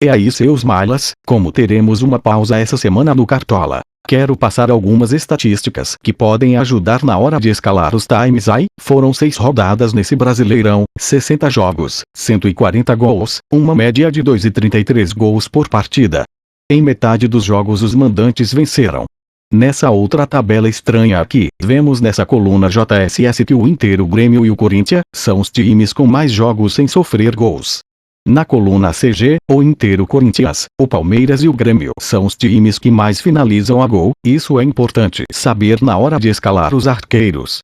E aí seus malas, como teremos uma pausa essa semana no Cartola, quero passar algumas estatísticas que podem ajudar na hora de escalar os times. Foram 6 rodadas nesse Brasileirão, 60 jogos, 140 gols, uma média de 2,33 gols por partida. Em metade dos jogos os mandantes venceram. Nessa outra tabela estranha aqui, vemos nessa coluna JSS que o Inter, o Grêmio e o Corinthians são os times com mais jogos sem sofrer gols. Na coluna CG, o Inter, o Corinthians, o Palmeiras e o Grêmio são os times que mais finalizam a gol. Isso é importante saber na hora de escalar os arqueiros.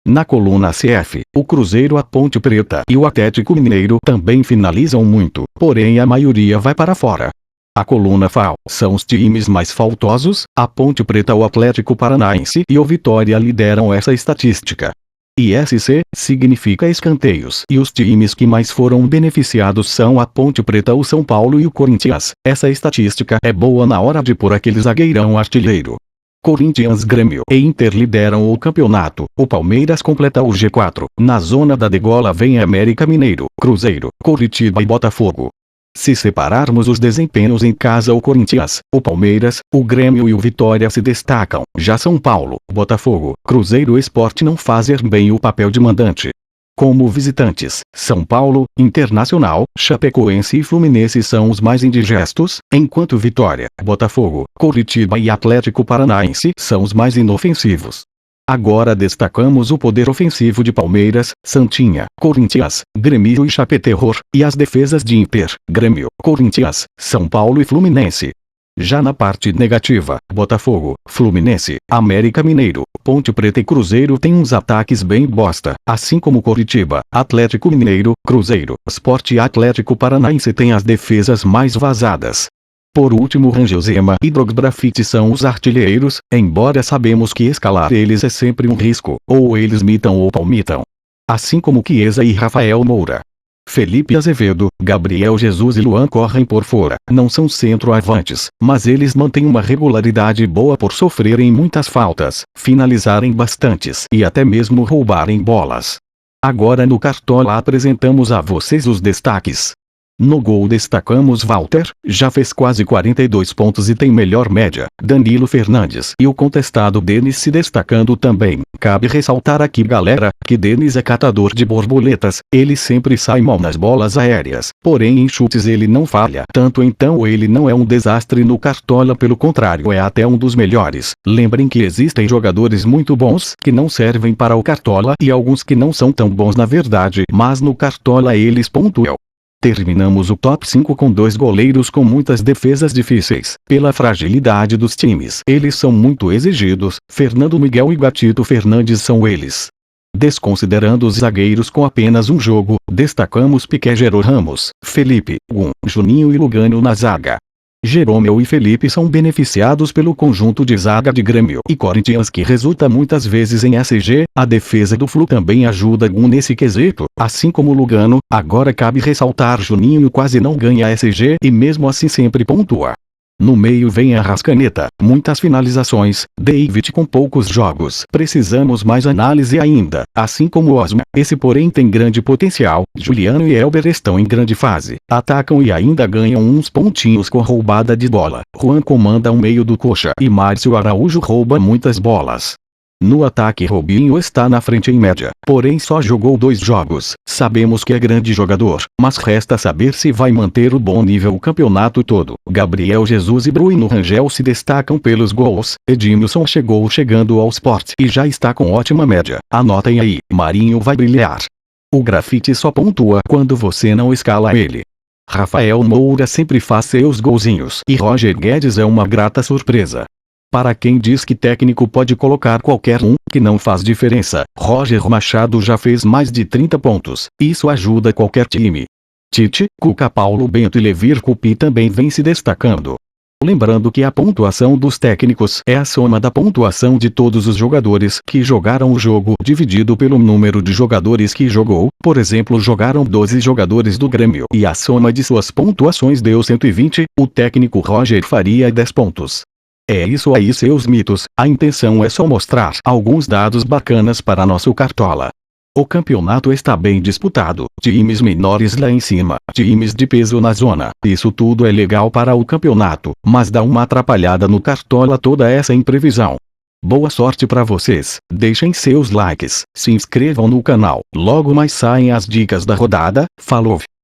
Na coluna CF, o Cruzeiro, a Ponte Preta e o Atlético Mineiro também finalizam muito, porém a maioria vai para fora. A coluna FAL são os times mais faltosos, a Ponte Preta, o Atlético Paranaense e o Vitória lideram essa estatística. ISC significa escanteios e os times que mais foram beneficiados são a Ponte Preta, o São Paulo e o Corinthians. Essa estatística é boa na hora de pôr aquele zagueirão artilheiro. Corinthians, Grêmio e Inter lideram o campeonato, o Palmeiras completa o G4, na zona da degola vem América Mineiro, Cruzeiro, Coritiba e Botafogo. Se separarmos os desempenhos em casa, o Corinthians, o Palmeiras, o Grêmio e o Vitória se destacam, já São Paulo, Botafogo, Cruzeiro e Sport não fazem bem o papel de mandante. Como visitantes, São Paulo, Internacional, Chapecoense e Fluminense são os mais indigestos, enquanto Vitória, Botafogo, Coritiba e Atlético Paranaense são os mais inofensivos. Agora destacamos o poder ofensivo de Palmeiras, Santinha, Corinthians, Grêmio e Chapeterror, e as defesas de Inter, Grêmio, Corinthians, São Paulo e Fluminense. Já na parte negativa, Botafogo, Fluminense, América Mineiro, Ponte Preta e Cruzeiro têm uns ataques bem bosta, assim como Coritiba, Atlético Mineiro, Cruzeiro, Sport e Atlético Paranaense têm as defesas mais vazadas. Por último, Rangel Zema e Drogba são os artilheiros, embora sabemos que escalar eles é sempre um risco, ou eles mitam ou palmitam. Assim como Chiesa e Rafael Moura. Felipe Azevedo, Gabriel Jesus e Luan correm por fora, não são centroavantes, mas eles mantêm uma regularidade boa por sofrerem muitas faltas, finalizarem bastantes e até mesmo roubarem bolas. Agora no Cartola apresentamos a vocês os destaques. No gol destacamos Walter, já fez quase 42 pontos e tem melhor média, Danilo Fernandes e o contestado Denis se destacando também. Cabe ressaltar aqui, galera, que Denis é catador de borboletas, ele sempre sai mal nas bolas aéreas, porém em chutes ele não falha tanto, então ele não é um desastre no Cartola, pelo contrário é até um dos melhores. Lembrem que existem jogadores muito bons que não servem para o Cartola e alguns que não são tão bons na verdade, mas no Cartola eles pontuam. Terminamos o top 5 com 2 goleiros com muitas defesas difíceis, pela fragilidade dos times. Eles são muito exigidos, Fernando Miguel e Gatito Fernandes são eles. Desconsiderando os zagueiros com apenas um jogo, destacamos Piqué, Jerônimo Ramos, Felipe, Juninho e Lugano na zaga. Jerônimo e Felipe são beneficiados pelo conjunto de zaga de Grêmio e Corinthians que resulta muitas vezes em SG, a defesa do Flu também ajuda nesse quesito, assim como Lugano. Agora cabe ressaltar Juninho quase não ganha SG e mesmo assim sempre pontua. No meio vem Arrascaeta, muitas finalizações, David com poucos jogos. Precisamos mais análise ainda, assim como Osma, esse porém tem grande potencial. Juliano e Elber estão em grande fase, atacam e ainda ganham uns pontinhos com roubada de bola. Juan comanda o meio do coxa e Márcio Araújo rouba muitas bolas. No ataque Robinho está na frente em média, porém só jogou 2 jogos. Sabemos que é grande jogador, mas resta saber se vai manter o bom nível o campeonato todo. Gabriel Jesus e Bruno Rangel se destacam pelos gols. Edmilson chegou chegando ao Sport e já está com ótima média. Anotem aí, Marinho vai brilhar. O Grafite só pontua quando você não escala ele. Rafael Moura sempre faz seus golzinhos e Roger Guedes é uma grata surpresa. Para quem diz que técnico pode colocar qualquer um, que não faz diferença, Roger Machado já fez mais de 30 pontos, isso ajuda qualquer time. Tite, Cuca, Paulo Bento e Levir Coupe também vem se destacando. Lembrando que a pontuação dos técnicos é a soma da pontuação de todos os jogadores que jogaram o jogo dividido pelo número de jogadores que jogou. Por exemplo, jogaram 12 jogadores do Grêmio e a soma de suas pontuações deu 120, o técnico Roger faria 10 pontos. É isso aí, seus mitos. A intenção é só mostrar alguns dados bacanas para nosso Cartola. O campeonato está bem disputado, times menores lá em cima, times de peso na zona. Isso tudo é legal para o campeonato, mas dá uma atrapalhada no Cartola toda essa imprevisão. Boa sorte para vocês, deixem seus likes, se inscrevam no canal, logo mais saem as dicas da rodada, falou!